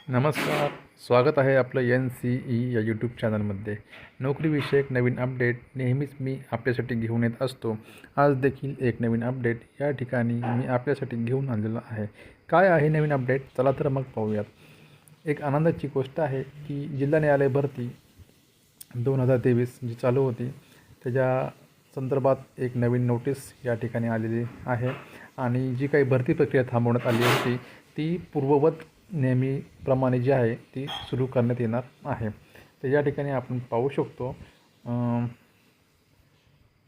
नमस्कार. स्वागत आहे आपलं NCE या यूट्यूब चॅनलमध्ये. नोकरीविषयक नवीन अपडेट नेहमीच मी आपल्यासाठी घेऊन येत असतो. आज देखील एक नवीन अपडेट या ठिकाणी मी आपल्यासाठी घेऊन आलेलो आहे. काय आहे नवीन अपडेट? चला तर मग पाहूयात. एक आनंदाची गोष्ट आहे की जिल्हा न्यायालय भरती 2023 जी चालू होती त्याच्या संदर्भात एक नवीन नोटीस या ठिकाणी आलेली आहे आणि जी काही भरती प्रक्रिया थांबवण्यात आली होती ती पूर्ववत नेहमीप्रमाणे जी आहे ती सुरू करण्यात येणार आहे. तर या ठिकाणी आपण पाहू शकतो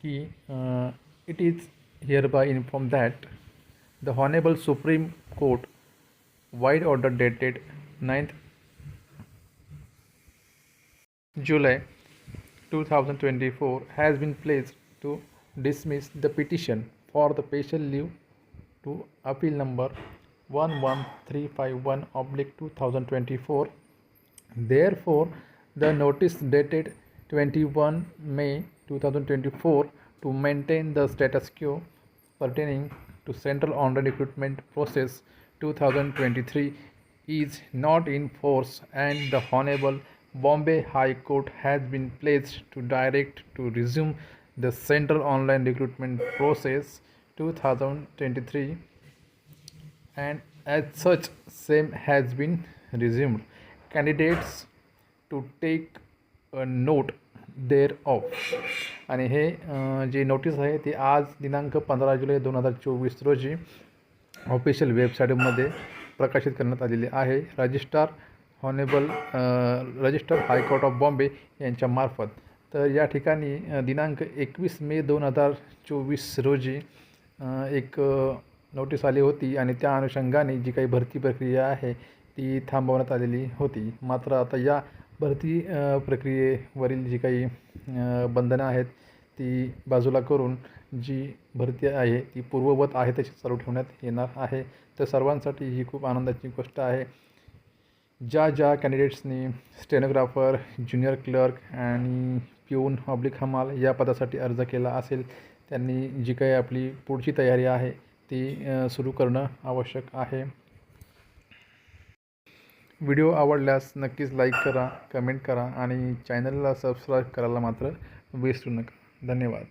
की it is hereby informed that the honourable Supreme Court vide order dated 9th July 2024 has been placed to dismiss the petition for the special leave to appeal number 11351/2024. Therefore, the notice dated 21 May 2024 to maintain the status quo pertaining to Central Online Recruitment Process 2023 is not in force, and the Honorable Bombay High Court has been placed to direct to resume the Central Online Recruitment Process 2023, and as such same has been resumed. Candidates to take a note thereof. आणि हे जे notice आहे ती आज दिनांक 15 जुलै 2024 रोजी official वेबसाईटमध्ये प्रकाशित करण्यात आलेली आहे. रजिस्टर हायकोर्ट ऑफ बॉम्बे यांच्यामार्फत. तर या ठिकाणी दिनांक 21 मे 2024 रोजी एक नोटीस आली होती आणि त्या अनुषंगाने जी काही भरती प्रक्रिया आहे ती थांबवण्यात आलेली होती. मात्र आता या भरती प्रक्रियेवरील जी काही बंधनं आहेत ती बाजूला करून जी भरती आहे ती पूर्ववत आहे तशी चालू ठेवण्यात येणार आहे. तर सर्वांसाठी ही खूप आनंदाची गोष्ट आहे. ज्या कॅन्डिडेट्सनी स्टेनोग्राफर, ज्युनियर क्लर्क आणि पिऊन हमाल या पदासाठी अर्ज केला असेल त्यांनी जी काही आपली पुढची तयारी आहे ती सुरू करणं आवश्यक आहे. व्हिडिओ आवडल्यास नक्कीच लाईक करा, कमेंट करा आणि चॅनलला सबस्क्राईब करायला मात्र विसरू नका. धन्यवाद.